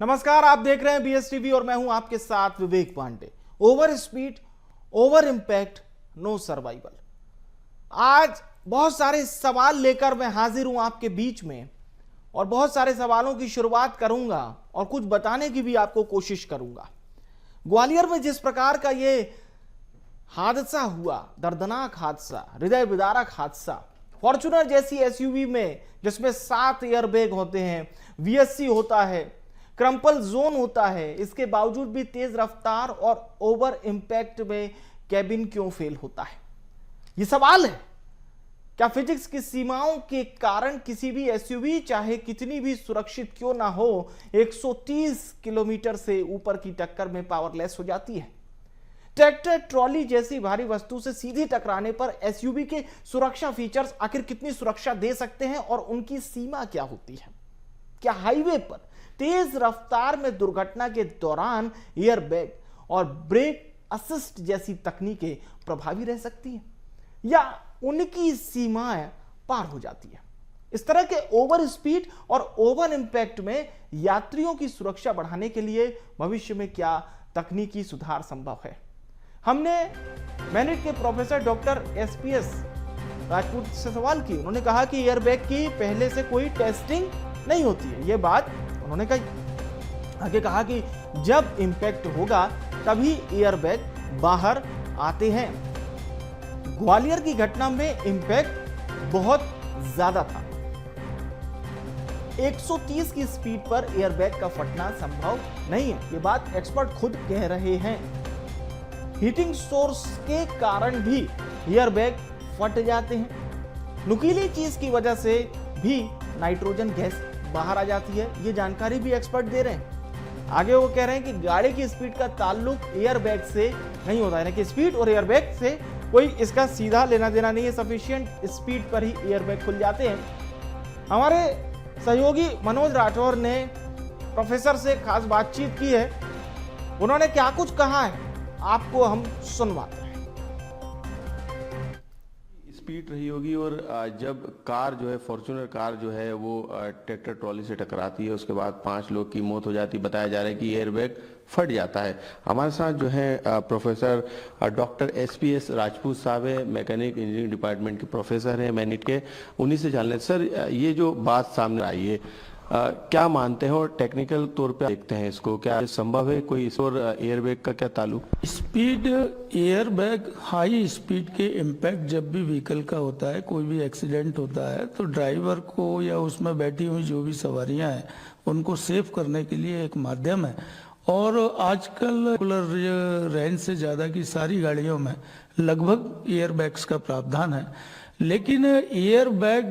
नमस्कार, आप देख रहे हैं BSTV और मैं हूं आपके साथ Vivek Pandey. Over speed, over impact, no survival. आज बहुत सारे सवाल लेकर मैं हाजिर हूं आपके बीच में और बहुत सारे सवालों की शुरुआत करूंगा और कुछ बताने की भी आपको कोशिश करूंगा। ग्वालियर में जिस प्रकार का ये हादसा हुआ, दर्दनाक हादसा, हृदय विदारक हादसा, फॉर्च्यूनर जैसी SUV में जिसमें 7 एयरबैग होते हैं, VSC होता है, क्रम्पल जोन होता है, इसके बावजूद भी तेज रफ्तार और ओवर इंपैक्ट में कैबिन क्यों फेल होता है? यह सवाल है। क्या फिजिक्स की सीमाओं के कारण किसी भी SUV चाहे कितनी भी सुरक्षित क्यों ना हो 130 किलोमीटर से ऊपर की टक्कर में पावरलेस हो जाती है? ट्रैक्टर ट्रॉली जैसी भारी वस्तु से सीधे टकराने पर SUV के सुरक्षा फीचर्स आखिर कितनी सुरक्षा दे सकते हैं और उनकी सीमा क्या होती है? क्या हाईवे पर तेज रफ्तार में दुर्घटना के दौरान एयरबैग और ब्रेक असिस्ट जैसी तकनीकें प्रभावी रह सकती हैं या उनकी सीमाएं पार हो जाती है? इस तरह के ओवर स्पीड और ओवर इंपैक्ट में यात्रियों की सुरक्षा बढ़ाने के लिए भविष्य में क्या तकनीकी सुधार संभव है? हमने मैनिट के प्रोफेसर डॉक्टर SPS राजपूत से सवाल की। उन्होंने कहा कि एयरबैग की पहले से कोई टेस्टिंग नहीं होती है। यह बात उन्होंने आगे कहा कि जब इंपैक्ट होगा तभी एयरबैग बाहर आते हैं। ग्वालियर की घटना में इंपैक्ट बहुत ज्यादा था। 130 की स्पीड पर एयरबैग का फटना संभव नहीं है, ये बात एक्सपर्ट खुद कह रहे हैं। हीटिंग सोर्स के कारण भी एयरबैग फट जाते हैं। नुकीली चीज की वजह से भी नाइट्रोजन गैस बाहर आ जाती है, ये जानकारी भी एक्सपर्ट दे रहे हैं। आगे वो कह रहे हैं कि गाड़ी की स्पीड का ताल्लुक एयरबैग से नहीं होता है, कि स्पीड और एयरबैग से कोई इसका सीधा लेना देना नहीं है। सफिशिएंट स्पीड पर ही एयरबैग खुल जाते हैं। हमारे सहयोगी मनोज राठौर ने प्रोफेसर से खास बातचीत की है। उन्होंने क्या कुछ कहा है आपको हम सुनवाते हैं। स्पीड रही होगी और जब कार जो है, फॉर्च्यूनर कार जो है वो ट्रैक्टर ट्रॉली से टकराती है, उसके बाद 5 लोग की मौत हो जाती है। बताया जा रहा है कि एयरबैग फट जाता है। हमारे साथ जो है प्रोफेसर डॉक्टर SPS राजपूत साहब है, मैकेनिक इंजीनियरिंग डिपार्टमेंट के प्रोफेसर हैं मैनिट के। उन्हीं से जान लें सर, ये जो बात सामने आई है क्या मानते हैं और टेक्निकल तौर पे देखते हैं इसको, क्या संभव है कोई इस और एयरबैग का क्या ताल्लुक? स्पीड एयरबैग, हाई स्पीड के इम्पैक्ट जब भी व्हीकल का होता है, कोई भी एक्सीडेंट होता है तो ड्राइवर को या उसमें बैठी हुई जो भी सवारियां हैं उनको सेव करने के लिए एक माध्यम है। और आजकल रेंज से ज़्यादा की सारी गाड़ियों में लगभग एयरबैग्स का प्रावधान है। लेकिन एयरबैग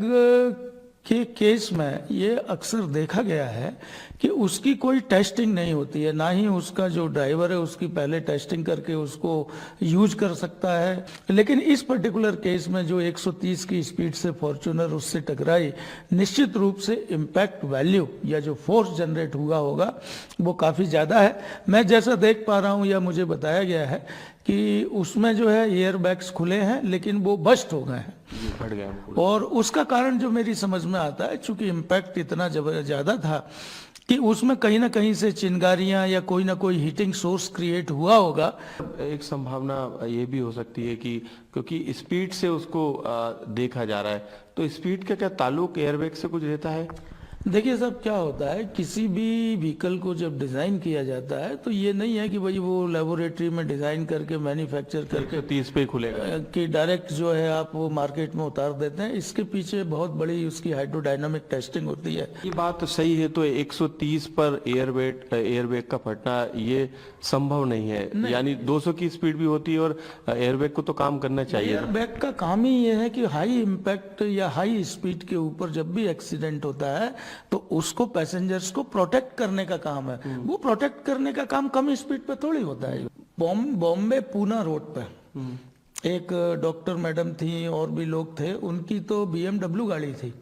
के केस में ये अक्सर देखा गया है कि उसकी कोई टेस्टिंग नहीं होती है, ना ही उसका जो ड्राइवर है उसकी पहले टेस्टिंग करके उसको यूज कर सकता है। लेकिन इस पर्टिकुलर केस में जो 130 की स्पीड से फॉर्च्यूनर उससे टकराई, निश्चित रूप से इम्पैक्ट वैल्यू या जो फोर्स जनरेट हुआ होगा वो काफ़ी ज़्यादा है। मैं जैसा देख पा रहा हूँ या मुझे बताया गया है कि उसमें जो है एयरबैग्स खुले हैं लेकिन वो बस्ट हो गए हैं, फट गए। और उसका कारण जो मेरी समझ में आता है, चूंकि इम्पैक्ट इतना ज़्यादा था कि उसमें कहीं ना कहीं से चिंगारियां या कोई ना कोई हीटिंग सोर्स क्रिएट हुआ होगा। एक संभावना ये भी हो सकती है कि क्योंकि स्पीड से उसको देखा जा रहा है, तो स्पीड का क्या ताल्लुक एयरबैग से कुछ रहता है? देखिए साहब, क्या होता है, किसी भी व्हीकल को जब डिज़ाइन किया जाता है तो ये नहीं है कि भाई वो लेबोरेटरी में डिज़ाइन करके मैन्युफैक्चर करके 30 पे खुलेगा कि डायरेक्ट जो है आप वो मार्केट में उतार देते हैं। इसके पीछे बहुत बड़ी उसकी हाइड्रोडायनामिक टेस्टिंग होती है। ये बात तो सही है। तो 130 पर एयरबैग का फटना ये संभव नहीं है, यानी 200 की स्पीड भी होती है और एयरबैग को तो काम करना चाहिए। एयरबैग का काम ही ये है कि हाई इम्पैक्ट या हाई स्पीड के ऊपर जब भी एक्सीडेंट होता है तो उसको पैसेंजर्स को प्रोटेक्ट करने का काम है। वो प्रोटेक्ट करने का काम कम स्पीड पे थोड़ी होता है। बॉम्बे पूना रोड पे एक डॉक्टर मैडम थी और भी लोग थे, उनकी तो BMW गाड़ी थी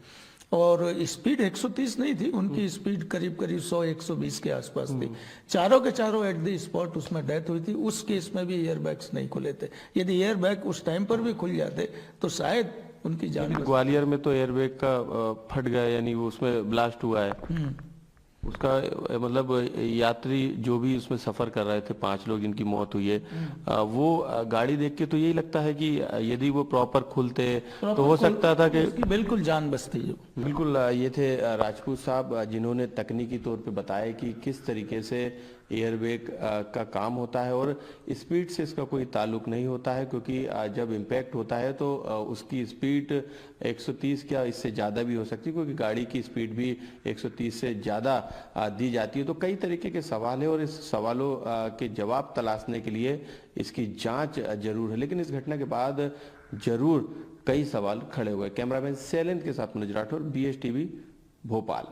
और स्पीड 130 नहीं थी, उनकी स्पीड करीब 100-120 के आसपास थी। चारों के चारों एट द स्पॉट उसमें डेथ हुई थी। उस केस में भी एयरबैग्स नहीं खुले थे। यदि एयरबैग उस टाइम पर भी खुल जाते तो शायद उनकी जान। ग्वालियर में तो एयरबैग का फट गया, यानी वो उसमें ब्लास्ट हुआ है। उसका मतलब यात्री जो भी उसमें सफर कर रहे थे, 5 लोग जिनकी मौत हुई है, वो गाड़ी देख के तो यही लगता है कि यदि वो प्रॉपर खुलते तो हो सकता था कि उसकी बिल्कुल जान बचती है। बिल्कुल। ये थे राजपूत साहब, जिन्होंने तकनीकी तौर पे बताया कि किस तरीके से एयरबैग का काम होता है, और स्पीड से इसका कोई ताल्लुक नहीं होता है, क्योंकि जब इम्पैक्ट होता है तो उसकी स्पीड 130 क्या इससे ज़्यादा भी हो सकती है, क्योंकि गाड़ी की स्पीड भी 130 से ज़्यादा दी जाती है। तो कई तरीके के सवाल है, और इस सवालों के जवाब तलाशने के लिए इसकी जांच जरूर है। लेकिन इस घटना के बाद जरूर कई सवाल खड़े हुए। कैमरामैन शैलेंद्र के साथ मनोज राठौर, BSTV भोपाल।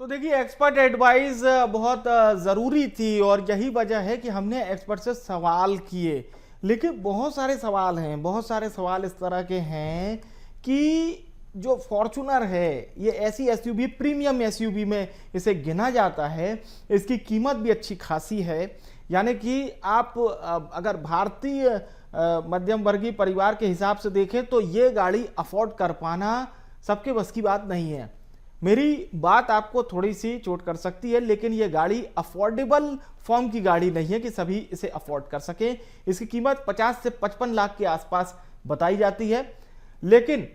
तो देखिए, एक्सपर्ट एडवाइस बहुत ज़रूरी थी, और यही वजह है कि हमने एक्सपर्ट से सवाल किए। लेकिन बहुत सारे सवाल हैं, बहुत सारे सवाल इस तरह के हैं कि जो फॉर्च्यूनर है, ये ऐसी एसयूवी, प्रीमियम एसयूवी में इसे गिना जाता है। इसकी कीमत भी अच्छी खासी है, यानी कि आप अगर भारतीय मध्यम वर्गीय परिवार के हिसाब से देखें तो ये गाड़ी अफोर्ड कर पाना सबके बस की बात नहीं है। मेरी बात आपको थोड़ी सी चोट कर सकती है, लेकिन ये गाड़ी अफोर्डेबल फॉर्म की गाड़ी नहीं है कि सभी इसे अफोर्ड कर सके। इसकी कीमत 50 से 55 लाख के आसपास बताई जाती है। लेकिन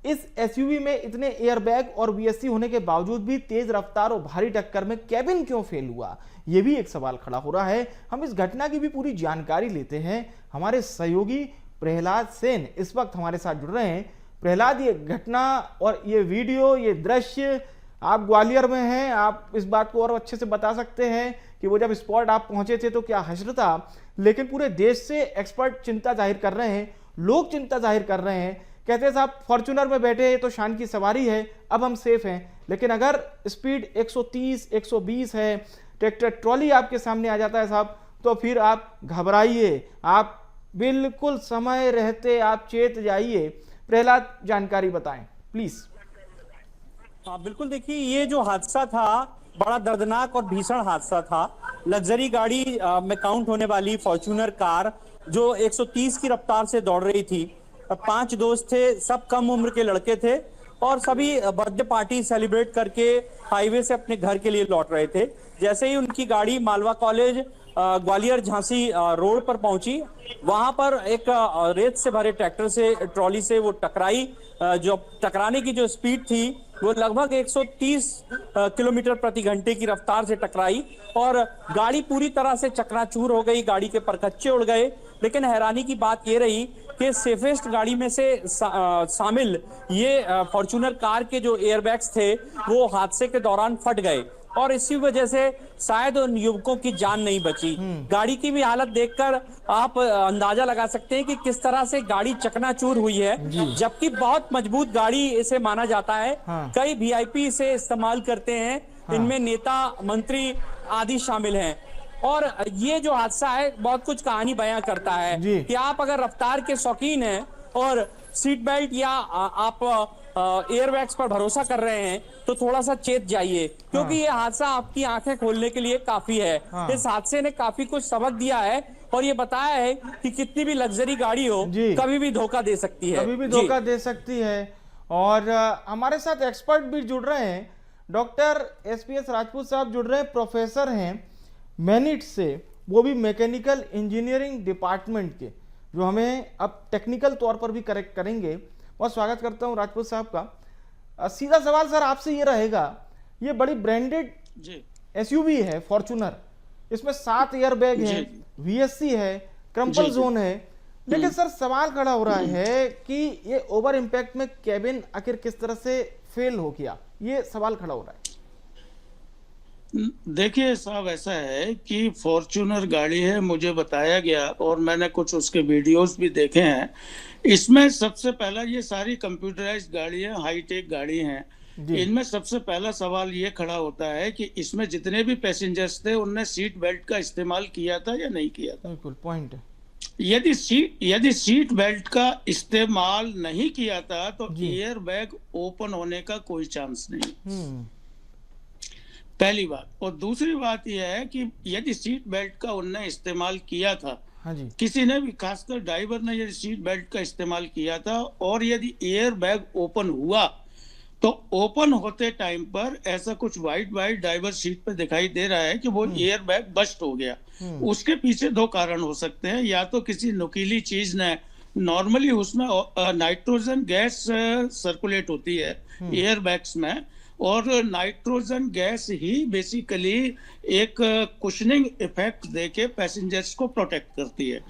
इस एसयूवी में इतने एयरबैग और VSC होने के बावजूद भी तेज रफ्तार और भारी टक्कर में कैबिन क्यों फेल हुआ, यह भी एक सवाल खड़ा हो रहा है। हम इस घटना की भी पूरी जानकारी लेते हैं। हमारे सहयोगी प्रहलाद सेन इस वक्त हमारे साथ जुड़ रहे हैं। प्रहलाद, ये घटना और ये वीडियो, ये दृश्य, आप ग्वालियर में हैं, आप इस बात को और अच्छे से बता सकते हैं कि वो जब स्पॉट आप पहुंचे थे तो क्या हश्र था। लेकिन पूरे देश से एक्सपर्ट चिंता जाहिर कर रहे हैं, लोग चिंता जाहिर कर रहे हैं, कहते हैं साहब फॉर्च्यूनर में बैठे तो शान की सवारी है, अब हम सेफ हैं। लेकिन अगर स्पीड 130, 120 है, ट्रैक्टर ट्रॉली आपके सामने आ जाता है साहब, तो फिर आप घबराइए, आप बिल्कुल समय रहते आप चेत जाइए। प्रहलाद, जानकारी बताएं प्लीज। हाँ बिल्कुल, देखिए ये जो हादसा था बड़ा दर्दनाक और भीषण हादसा था। लग्जरी गाड़ी में काउंट होने वाली फॉर्च्यूनर कार जो 130 की रफ्तार से दौड़ रही थी। 5 दोस्त थे, सब कम उम्र के लड़के थे, और सभी बर्थडे पार्टी सेलिब्रेट करके हाईवे से अपने घर के लिए लौट रहे थे। जैसे ही उनकी गाड़ी मालवा कॉलेज ग्वालियर झांसी रोड पर पहुंची, वहां पर एक रेत से भरे ट्रैक्टर से, ट्रॉली से वो टकराई। जो टकराने की जो स्पीड थी वो लगभग 130 किलोमीटर प्रति घंटे की रफ्तार से टकराई, और गाड़ी पूरी तरह से चकनाचूर हो गई, गाड़ी के परखच्चे उड़ गए। लेकिन हैरानी की बात ये रही कि सेफेस्ट गाड़ी में से शामिल ये फॉर्च्यूनर कार के जो एयरबैग्स थे वो हादसे के दौरान फट गए, और इसी वजह से शायद उन युवकों की जान नहीं बची। गाड़ी की भी हालत देखकर आप अंदाजा लगा सकते हैं कि किस तरह से गाड़ी चकनाचूर हुई है, जबकि बहुत मजबूत गाड़ी इसे माना जाता है। हाँ। कई VIP इसे इस्तेमाल करते हैं, इनमें नेता, मंत्री आदि शामिल हैं। और ये जो हादसा है बहुत कुछ कहानी बयां करता है कि आप अगर रफ्तार के शौकीन हैं और सीट बेल्ट या आप एयरबैग्स पर भरोसा कर रहे हैं तो थोड़ा सा चेत जाइए, क्योंकि ये हादसा आपकी आंखें खोलने के लिए काफी है। इस हादसे ने काफी कुछ सबक दिया है, और ये बताया है कि कितनी भी लग्जरी गाड़ी हो कभी भी धोखा दे सकती है, कभी भी धोखा दे सकती है। और हमारे साथ एक्सपर्ट भी जुड़ रहे हैं। डॉक्टर SPS राजपूत साहब जुड़ रहे हैं, प्रोफेसर हैं मैनिट से, वो भी मैकेनिकल इंजीनियरिंग डिपार्टमेंट के, जो हमें अब टेक्निकल तौर पर भी करेक्ट करेंगे। बहुत स्वागत करता हूं राजपूत साहब का। सीधा सवाल सर आपसे ये रहेगा, ये बड़ी ब्रांडेड SUV है फॉर्च्यूनर, इसमें 7 एयरबैग हैं, VSC है, क्रम्पल जोन है, लेकिन सर सवाल खड़ा हो रहा है कि ये ओवर इम्पैक्ट में कैबिन आखिर किस तरह से फेल हो गया, ये सवाल खड़ा हो रहा है। देखिए साहब, ऐसा है कि फॉर्च्यूनर गाड़ी है, मुझे बताया गया और मैंने कुछ उसके वीडियोस भी देखे हैं। इसमें सबसे पहला, ये सारी कंप्यूटराइज्ड गाड़ी है, हाईटेक गाड़ी हैं। इनमें सबसे पहला सवाल ये खड़ा होता है कि इसमें जितने भी पैसेंजर्स थे उनने सीट बेल्ट का इस्तेमाल किया था या नहीं किया था। बिल्कुल पॉइंट है। यदि सीट बेल्ट का इस्तेमाल नहीं किया था तो एयर बैग ओपन होने का कोई चांस नहीं, पहली बात। और दूसरी बात यह है कि यदि सीट बेल्ट का उनने इस्तेमाल किया था, हाँ जी, किसी ने भी, खासकर ड्राइवर ने यदि सीट बेल्ट का इस्तेमाल किया था और यदि एयर बैग ओपन हुआ तो ओपन होते टाइम पर ऐसा कुछ वाइट वाइट ड्राइवर सीट पे दिखाई दे रहा है कि वो एयर बैग बस्ट हो गया। उसके पीछे दो कारण हो सकते हैं, या तो किसी नुकीली चीज ने, नॉर्मली उसमें नाइट्रोजन गैस सर्कुलेट होती है एयर बैग्स में, और नाइट्रोजन गैस ही बेसिकली एक कुशनिंग इफेक्ट देके पैसेंजर्स को प्रोटेक्ट करती है।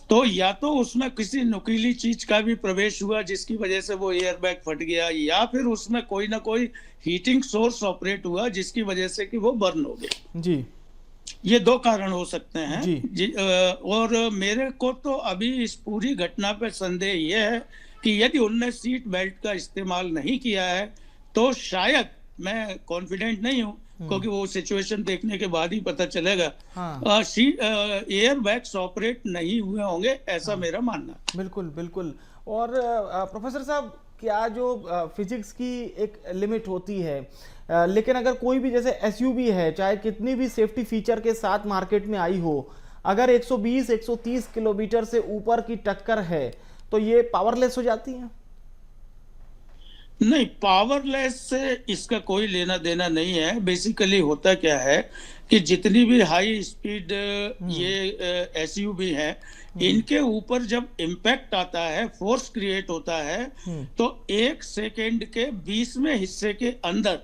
तो या तो उसमें किसी नुकीली चीज का भी प्रवेश हुआ जिसकी वजह से वो एयर बैग फट गया, या फिर उसमें कोई ना कोई हीटिंग सोर्स ऑपरेट हुआ जिसकी वजह से कि वो बर्न हो गया। जी, ये दो कारण हो सकते हैं जी। और मेरे को तो अभी इस पूरी घटना पे संदेह ये है कि यदि उनने सीट बेल्ट का इस्तेमाल नहीं किया है तो शायद, मैं कॉन्फिडेंट नहीं हूँ क्योंकि वो सिचुएशन देखने के बाद ही पता चलेगा, हाँ। एयर बैग्स ऑपरेट नहीं हुए होंगे, ऐसा मेरा मानना है। बिल्कुल बिल्कुल। और प्रोफेसर साहब, क्या जो फिजिक्स की एक लिमिट होती है, लेकिन अगर कोई भी जैसे एसयूवी है, चाहे कितनी भी सेफ्टी फीचर के साथ मार्केट में आई हो, अगर 120-130 किलोमीटर से ऊपर की टक्कर है तो ये पावरलेस हो जाती है? नहीं, पावरलेस से इसका कोई लेना देना नहीं है। बेसिकली होता क्या है कि जितनी भी हाई स्पीड ये एसयूवी है, इनके ऊपर जब इम्पैक्ट आता है, फोर्स क्रिएट होता है, तो 1 सेकेंड के 20वें हिस्से के अंदर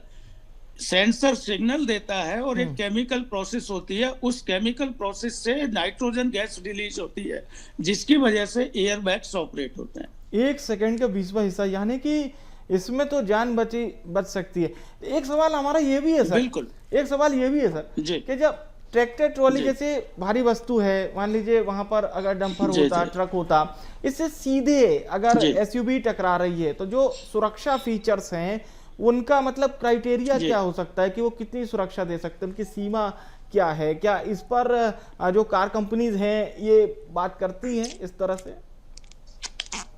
सेंसर सिग्नल देता है और एक केमिकल प्रोसेस होती है। उस केमिकल प्रोसेस से नाइट्रोजन गैस रिलीज होती है जिसकी वजह से एयर बैग्स ऑपरेट होते हैं। 1 सेकेंड का 20वां हिस्सा, यानी कि इसमें तो जान बच सकती है। एक सवाल हमारा ये भी है सर, बिल्कुल, एक सवाल ये भी है सर जी, कि जब ट्रैक्टर ट्रॉली जैसे भारी वस्तु है, मान लीजिए वहां पर अगर डंपर होता, ट्रक होता, इससे सीधे अगर एसयूवी टकरा रही है तो जो सुरक्षा फीचर्स हैं उनका मतलब क्राइटेरिया क्या हो सकता है कि वो कितनी सुरक्षा दे सकते हैं, उनकी सीमा क्या है? क्या इस पर जो कार कंपनीज हैं ये बात करती हैं इस तरह से?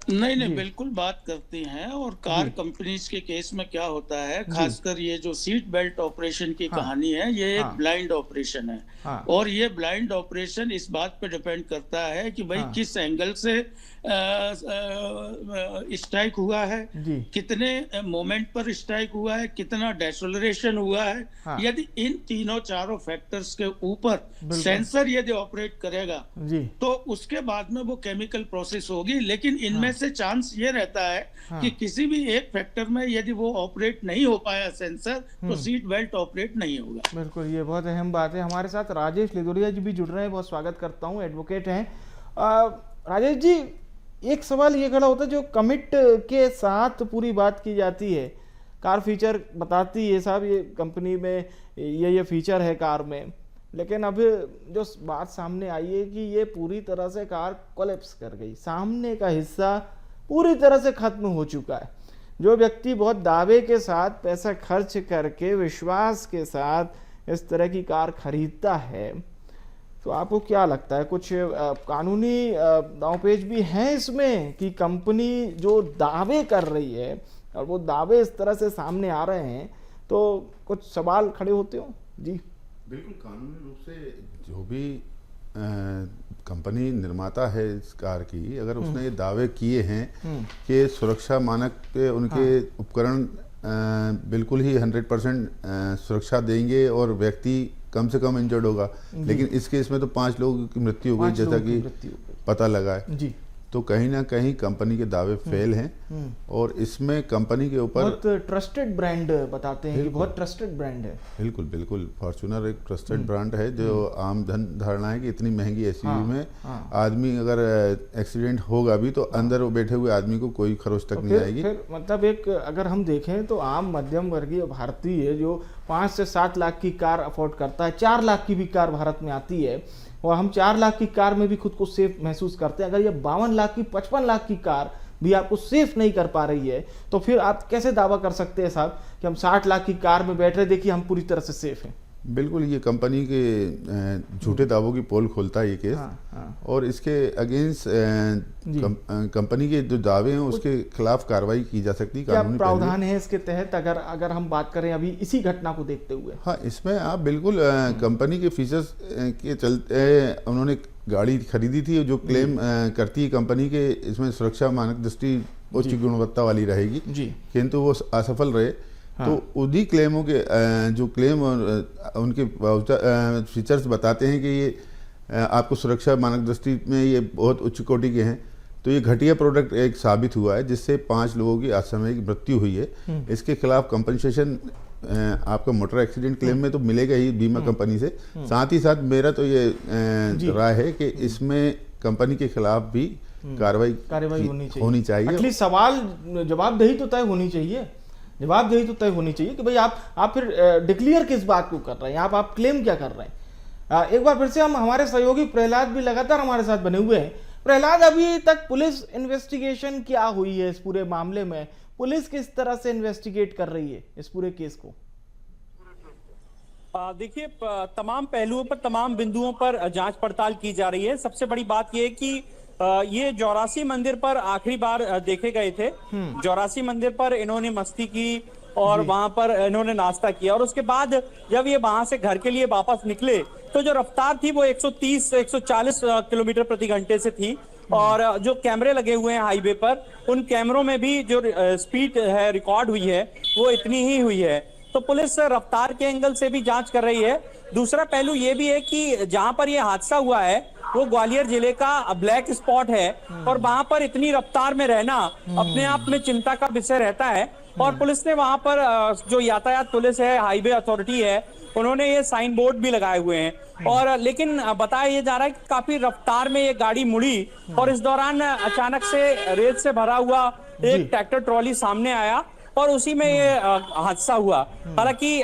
नहीं, बिल्कुल बात करती हैं। और कार कंपनीज के केस में क्या होता है, खासकर ये जो सीट बेल्ट ऑपरेशन की कहानी है, ये एक ब्लाइंड ऑपरेशन है। और ये ब्लाइंड ऑपरेशन इस बात पे डिपेंड करता है कि भाई किस एंगल से स्ट्राइक हुआ है, कितने मोमेंट पर स्ट्राइक हुआ है, कितना डेसोलरेशन हुआ है। यदि इन तीनों चारों फैक्टर्स के ऊपर सेंसर यदि ऑपरेट करेगा तो उसके बाद में वो केमिकल प्रोसेस होगी। लेकिन इनमें से चांस ये रहता है कि किसी भी एक फैक्टर में यदि वो ऑपरेट नहीं हो पाया सेंसर, तो सीट बेल्ट ऑपरेट नहीं होगा। बिल्कुल, ये बहुत अहम बात है। हमारे साथ राजेश लिदोरिया जी भी जुड़ रहे हैं, बहुत स्वागत करता हूँ, एडवोकेट हैं। राजेश जी, एक सवाल ये खड़ा होता है, जो कमिट के साथ पूरी बात की जाती है, कार फीचर बताती है साहब ये कंपनी में ये फीचर है कार में, लेकिन अब जो बात सामने आई है कि ये पूरी तरह से कार कोलैप्स कर गई, सामने का हिस्सा पूरी तरह से खत्म हो चुका है। जो व्यक्ति बहुत दावे के साथ पैसा खर्च करके विश्वास के साथ इस तरह की कार खरीदता है, तो आपको क्या लगता है कुछ कानूनी दांवपेच भी हैं इसमें कि कंपनी जो दावे कर रही है और वो दावे इस तरह से सामने आ रहे हैं तो कुछ सवाल खड़े होते हो? जी बिल्कुल, कानूनी रूप से जो भी कंपनी निर्माता है इस कार की, अगर उसने ये दावे किए हैं कि सुरक्षा मानक पे उनके उपकरण बिल्कुल ही 100% सुरक्षा देंगे और व्यक्ति कम से कम इंजर्ड होगा, लेकिन इस केस में तो 5 लोगों की मृत्यु हो गई जैसा कि पता लगा है जी, तो कहीं ना कहीं कंपनी के दावे फेल हैं। और इसमें कंपनी के ऊपर बहुत ट्रस्टेड ब्रांड बताते हैं कि बहुत ट्रस्टेड ब्रांड है। बिल्कुल बिल्कुल, फॉर्च्यूनर एक ट्रस्टेड ब्रांड है। जो आम धारणा है कि इतनी महंगी एसयूवी में आदमी अगर एक्सीडेंट होगा भी तो अंदर बैठे हुए आदमी को कोई खरोच तक नहीं आएगी। फिर मतलब एक अगर हम देखें तो आम मध्यम वर्गीय भारतीय जो 5 से 7 लाख की कार अफोर्ड करता है, 4 लाख की भी कार भारत में आती है और हम 4 लाख की कार में भी खुद को सेफ महसूस करते हैं, अगर ये 52 लाख की 55 लाख की कार भी आपको सेफ नहीं कर पा रही है तो फिर आप कैसे दावा कर सकते हैं साहब कि हम 60 लाख की कार में बैठ रहे, देखिए हम पूरी तरह से सेफ हैं? बिल्कुल, ये कंपनी के झूठे दावों की पोल खोलता है ये केस। और इसके अगेंस्ट कंपनी के जो दावे हैं उसके खिलाफ कार्रवाई की जा सकती है। क्या प्रावधान है इसके तहत अगर हम बात करें अभी इसी घटना को देखते हुए? हाँ, इसमें आप बिल्कुल कंपनी के फीचर्स के चलते उन्होंने गाड़ी खरीदी थी जो क्लेम करती है कंपनी के इसमें सुरक्षा मानक दृष्टि उच्च गुणवत्ता वाली रहेगी, जी। किंतु वो असफल रहे। तो उन्हीं क्लेमों के जो क्लेम उनके फीचर्स बताते हैं कि ये आपको सुरक्षा मानक दृष्टि में ये बहुत उच्च कोटि के हैं, तो ये घटिया प्रोडक्ट एक साबित हुआ है, जिससे 5 लोगों की असामयिक मृत्यु हुई है। इसके खिलाफ कंपनसेशन आपका मोटर एक्सीडेंट क्लेम में तो मिलेगा ही बीमा कंपनी से, साथ ही साथ मेरा तो ये राय है कि इसमें कंपनी के खिलाफ भी कार्रवाई होनी चाहिए। एटलीस्ट सवाल जवाबदेही तो तय होनी चाहिए, जवाबदेही तो तय होनी चाहिए कि भाई आप फिर डिक्लेयर किस बात को कर रहे हैं, आप क्लेम क्या कर रहे हैं। एक बार फिर से हम हमारे सहयोगी प्रहलाद भी लगातार हमारे साथ बने हुए हैं। प्रहलाद, अभी तक पुलिस इन्वेस्टिगेशन क्या हुई है इस पूरे मामले में? पुलिस किस तरह से इन्वेस्टिगेट कर रही है इस पूरे केस को? देखिए, तमाम पहलुओं पर, तमाम बिंदुओं पर जांच पड़ताल की जा रही है। सबसे बड़ी बात यह है कि ये जौरासी मंदिर पर आखिरी बार देखे गए थे। जौरासी मंदिर पर इन्होंने मस्ती की और वहां पर इन्होंने नाश्ता किया, और उसके बाद जब ये वहां से घर के लिए वापस निकले तो जो रफ्तार थी वो 130 से 140 किलोमीटर प्रति घंटे से थी। और जो कैमरे लगे हुए हैं हाईवे पर, उन कैमरों में भी जो स्पीड है रिकॉर्ड हुई है वो इतनी ही हुई है। तो पुलिस रफ्तार के एंगल से भी जांच कर रही है। दूसरा पहलू ये भी है कि जहां पर यह हादसा हुआ है वो ग्वालियर जिले का ब्लैक स्पॉट है, और वहां पर इतनी रफ्तार में रहना अपने आप में चिंता का विषय रहता है। और पुलिस ने वहां पर जो यातायात पुलिस है, हाईवे अथॉरिटी है, उन्होंने ये साइन बोर्ड भी लगाए हुए हैं। और लेकिन बताया ये जा रहा है कि काफी रफ्तार में ये गाड़ी मुड़ी और इस दौरान अचानक से रेत से भरा हुआ एक ट्रैक्टर ट्रॉली सामने आया और उसी में ये हादसा हुआ। हालांकि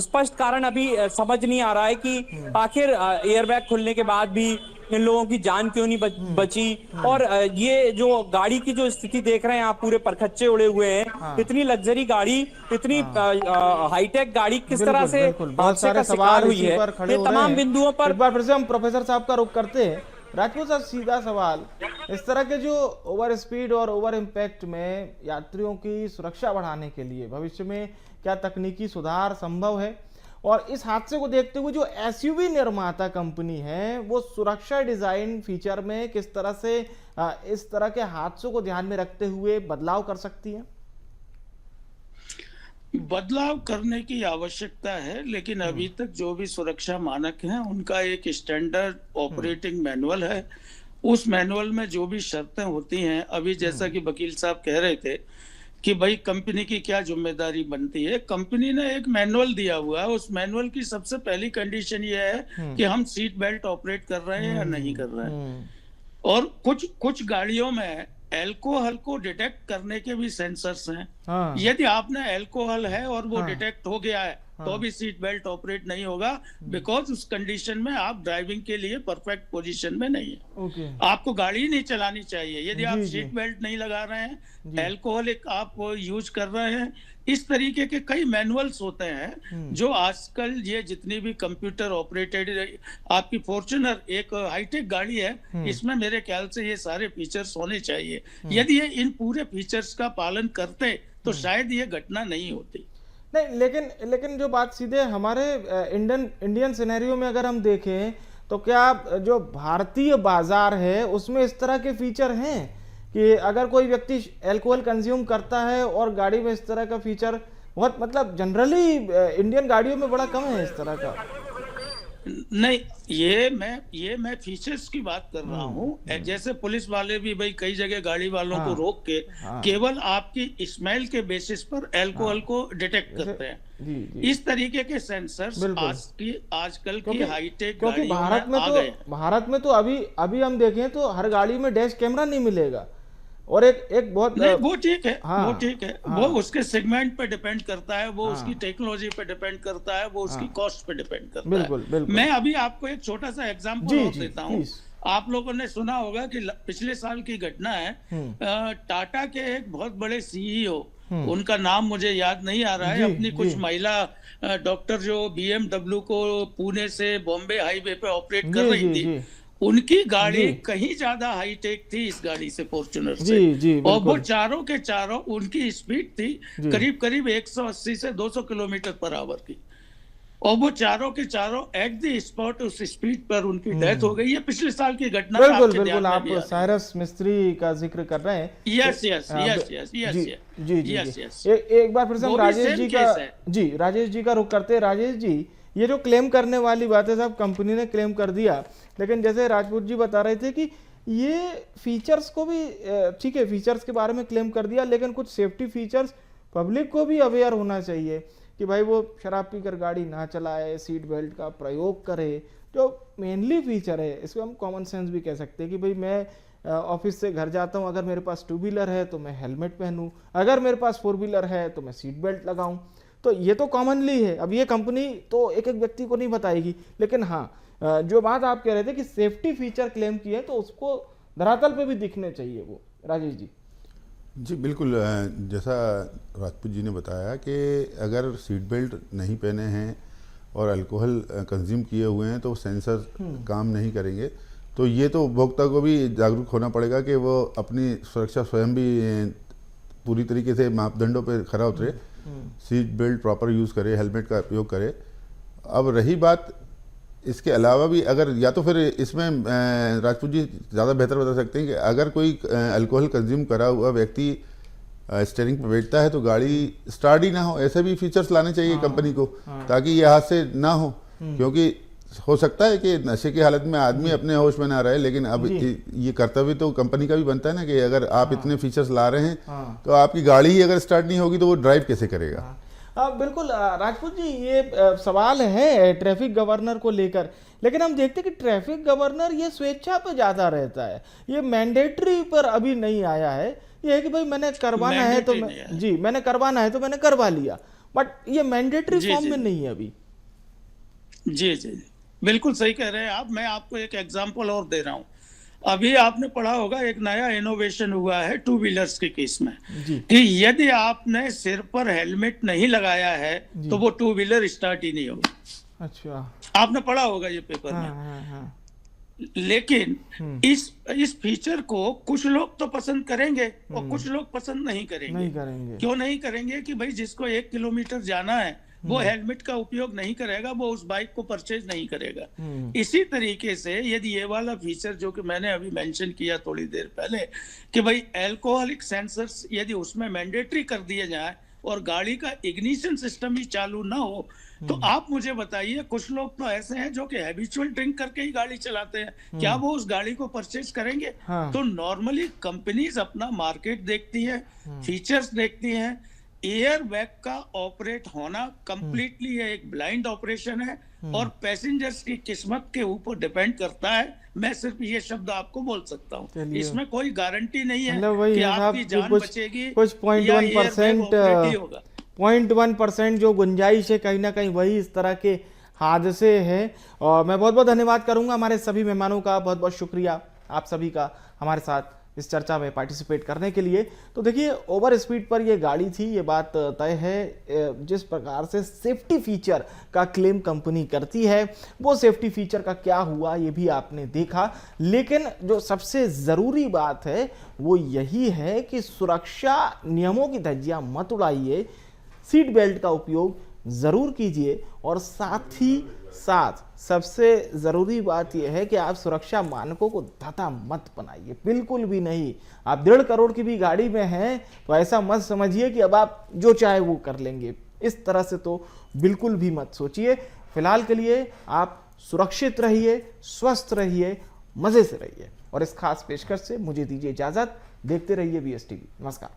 स्पष्ट कारण अभी समझ नहीं आ रहा है कि आखिर एयरबैग खुलने के बाद भी इन लोगों की जान क्यों नहीं बची। और ये जो गाड़ी की जो स्थिति देख रहे हैं आप, पूरे परखच्चे उड़े हुए हैं। इतनी लग्जरी गाड़ी, इतनी हाईटेक गाड़ी किस तरह से बहुत सारे सवाल हुई है। ये तमाम बिंदुओं पर एक बार फिर से हम प्रोफेसर साहब का रुख करते हैं। राजपूत साहब, सीधा सवाल, इस तरह के जो ओवर स्पीड और ओवर इम्पैक्ट में यात्रियों की सुरक्षा बढ़ाने के लिए भविष्य में क्या तकनीकी सुधार संभव है? और इस हादसे को देखते हुए जो एसयूवी निर्माता कंपनी है वो सुरक्षा डिजाइन फीचर में किस तरह से इस तरह के हादसों को ध्यान में रखते हुए बदलाव कर सकती है? बदलाव करने की आवश्यकता है, लेकिन अभी तक जो भी सुरक्षा मानक हैं उनका एक स्टैंडर्ड ऑपरेटिंग मैनुअल है। उस मैनुअल में जो भी शर्तें होती हैं, अभी जैसा कि वकील साहब कह रहे थे कि भाई कंपनी की क्या जिम्मेदारी बनती है, कंपनी ने एक मैनुअल दिया हुआ है। उस मैनुअल की सबसे पहली कंडीशन ये है कि हम सीट बेल्ट ऑपरेट कर रहे हैं या नहीं कर रहे हैं। और कुछ गाड़ियों में अल्कोहल को डिटेक्ट करने के भी सेंसर्स हैं। यदि आपने अल्कोहल है और वो डिटेक्ट हो गया है तो भी सीट बेल्ट ऑपरेट नहीं होगा, बिकॉज उस कंडीशन में आप ड्राइविंग के लिए परफेक्ट पोजीशन में नहीं है। आपको गाड़ी नहीं चलानी चाहिए यदि आप सीट बेल्ट नहीं लगा रहे हैं, अल्कोहलिक आप यूज कर रहे हैं। इस तरीके के कई मैनुअल्स होते हैं जो आजकल ये जितनी भी कंप्यूटर ऑपरेटेड आपकी फॉर्च्यूनर एक हाईटेक गाड़ी है, इसमें मेरे ख्याल से ये सारे फीचर्स होने चाहिए। यदि ये इन पूरे फीचर्स का पालन करते तो शायद ये घटना नहीं होती। नहीं, लेकिन जो बात सीधे हमारे इंडियन सिनेरियो में अगर हम देखें तो क्या जो भारतीय बाजार है उसमें इस तरह के फीचर हैं कि अगर कोई व्यक्ति अल्कोहल कंज्यूम करता है और गाड़ी में इस तरह का फीचर बहुत, मतलब जनरली इंडियन गाड़ियों में बड़ा कम है इस तरह का? नहीं, ये मैं फीचर्स की बात कर रहा हूँ। जैसे पुलिस वाले भी भाई कई जगह गाड़ी वालों को रोक के केवल आपकी स्मेल के बेसिस पर अल्कोहल को डिटेक्ट करते हैं। इस तरीके के सेंसर्स आजकल की हाईटेक क्योंकि भारत में तो अभी हम देखें तो हर गाड़ी में डैश कैमरा नहीं मिलेगा। और एक बहुत नहीं, वो ठीक है, वो ठीक है। वो उसके सेगमेंट पे डिपेंड करता है, वो उसकी टेक्नोलॉजी पे डिपेंड करता है, वो उसकी कॉस्ट पे डिपेंड करता है। बिल्कुल। मैं अभी आपको एक छोटा सा एग्जांपल और देता हूँ। आप लोगों ने सुना होगा कि पिछले साल की घटना है, टाटा के एक बहुत बड़े सीईओ, उनका नाम मुझे याद नहीं आ रहा है, अपनी कुछ महिला डॉक्टर जो BMW को पुणे से बॉम्बे हाईवे पे ऑपरेट कर रही थी, उनकी गाड़ी कहीं ज्यादा हाईटेक थी इस गाड़ी से, फॉर्च्यूनर से। और वो चारों के चारों उनकी स्पीड थी करीब 180 से 200 किलोमीटर पर आवर की। और वो चारों के चारों एट द स्पॉट उस स्पीड पर उनकी डेथ हो गई। ये पिछले साल की घटना है, बिल्कुल आपके बिल्कुल, ध्यान में आप भी आ रही है। साइरस मिस्त्री का जिक्र कर रहे हैं। यस यस हाँ, यस ब- यस जी यस जी जी यस जी। यस। एक बार फिर से हम वो भी राजेश same जी का, case है। जी राजेश जी का रुख करते हैं। राजेश जी, ये जो क्लेम करने वाली बात है साहब, कंपनी ने क्लेम कर दिया, लेकिन जैसे राजपूत जी बता रहे थे कि ये फीचर्स को भी, ठीक है फीचर्स के बारे में क्लेम कर दिया, लेकिन कुछ सेफ्टी फीचर्स पब्लिक को भी अवेयर होना चाहिए कि भाई वो शराब पीकर गाड़ी ना चलाए, सीट बेल्ट का प्रयोग करे। जो मेनली फीचर है, इसको हम कॉमन सेंस भी कह सकते हैं कि भाई मैं ऑफिस से घर जाता हूँ, अगर मेरे पास 2 व्हीलर है तो मैं हेलमेट पहनूं, अगर मेरे पास 4 व्हीलर है तो मैं सीट बेल्ट लगाऊं। तो ये तो कॉमनली है। अब ये कंपनी तो एक एक व्यक्ति को नहीं बताएगी, लेकिन हाँ जो बात आप कह रहे थे कि सेफ्टी फीचर क्लेम किए, तो उसको धरातल पे भी दिखने चाहिए वो। राजेश जी। जी बिल्कुल, जैसा राजपूत जी ने बताया कि अगर सीट बेल्ट नहीं पहने हैं और अल्कोहल कंज्यूम किए हुए हैं तो सेंसर काम नहीं करेंगे। तो ये तो उपभोक्ता को भी जागरूक होना पड़ेगा कि वो अपनी सुरक्षा स्वयं भी पूरी तरीके से मापदंडों पर खरा उतरे, सीट बेल्ट प्रॉपर यूज़ करे, हेलमेट का उपयोग करे। अब रही बात इसके अलावा भी, अगर या तो फिर इसमें राजपूत जी ज़्यादा बेहतर बता सकते हैं कि अगर कोई अल्कोहल कंज्यूम करा हुआ व्यक्ति स्टीयरिंग पर बैठता है तो गाड़ी स्टार्ट ही ना हो, ऐसे भी फीचर्स लाने चाहिए कंपनी को, ताकि ये हादसे ना हो। क्योंकि हो सकता है कि नशे की हालत में आदमी अपने होश में ना रहे, लेकिन अब ये कर्तव्य तो कंपनी का भी बनता है ना कि अगर आप इतने फीचर्स ला रहे हैं तो आपकी गाड़ी ही अगर स्टार्ट नहीं होगी तो वो ड्राइव कैसे करेगा। बिल्कुल राजपूत जी, ये सवाल है ट्रैफिक गवर्नर को लेकर, लेकिन हम देखते हैं कि ट्रैफिक गवर्नर ये स्वेच्छा पे ज्यादा रहता है, ये मैंडेटरी पर अभी नहीं आया है। ये है कि भाई मैंने करवाना है तो जी मैंने करवाना है तो मैंने करवा लिया, बट ये मैंडेटरी फॉर्म में नहीं है अभी। जी जी बिल्कुल सही कह रहे हैं आप। मैं आपको एक एग्जांपल और दे रहा हूँ। अभी आपने पढ़ा होगा एक नया इनोवेशन हुआ है 2 व्हीलर्स के केस में कि यदि आपने सिर पर हेलमेट नहीं लगाया है तो वो 2 व्हीलर स्टार्ट ही नहीं होगा। अच्छा, आपने पढ़ा होगा ये पेपर में। हाँ। लेकिन इस फीचर को कुछ लोग तो पसंद करेंगे और कुछ लोग पसंद नहीं करेंगे। क्यों नहीं करेंगे? कि भाई जिसको 1 किलोमीटर जाना है वो हेलमेट का उपयोग नहीं करेगा, वो उस बाइक को परचेज नहीं करेगा। इसी तरीके से यदि ये वाला फीचर जो कि मैंने अभी मेंशन किया थोड़ी देर पहले कि भाई अल्कोहलिक सेंसर्स यदि उसमें मैंडेटरी कर दिए जाए और गाड़ी का इग्निशन सिस्टम ही चालू ना हो, तो आप मुझे बताइए, कुछ लोग तो ऐसे हैं जो कि हैबिचुअल ड्रिंक करके ही गाड़ी चलाते हैं, क्या वो उस गाड़ी को परचेज करेंगे? तो नॉर्मली कंपनीज अपना मार्केट देखती है, फीचर्स देखती हैं। एयर बैग का ऑपरेट होना कंप्लीटली एक ब्लाइंड ऑपरेशन है और पैसेंजर्स की किस्मत के ऊपर डिपेंड करता है। मैं सिर्फ ये शब्द आपको बोल सकता हूँ, इसमें कोई गारंटी नहीं है कि आपकी जान बचेगी कुछ 0.1% जो गुंजाइश है, कहीं ना कहीं वही इस तरह के हादसे हैं। और मैं बहुत बहुत धन्यवाद करूंगा हमारे सभी मेहमानों का, बहुत बहुत शुक्रिया आप सभी का हमारे साथ इस चर्चा में पार्टिसिपेट करने के लिए। तो देखिए, ओवर स्पीड पर ये गाड़ी थी, ये बात तय है। जिस प्रकार से सेफ्टी फीचर का क्लेम कंपनी करती है, वो सेफ्टी फीचर का क्या हुआ ये भी आपने देखा। लेकिन जो सबसे ज़रूरी बात है वो यही है कि सुरक्षा नियमों की धज्जियां मत उड़ाइए, सीट बेल्ट का उपयोग ज़रूर कीजिए, और साथ ही साथ सबसे ज़रूरी बात यह है कि आप सुरक्षा मानकों को धता मत बनाइए, बिल्कुल भी नहीं। आप 1.5 करोड़ की भी गाड़ी में हैं तो ऐसा मत समझिए कि अब आप जो चाहे वो कर लेंगे, इस तरह से तो बिल्कुल भी मत सोचिए। फिलहाल के लिए आप सुरक्षित रहिए, स्वस्थ रहिए, मज़े से रहिए, और इस खास पेशकश से मुझे दीजिए इजाज़त। देखते रहिए BS TV। नमस्कार।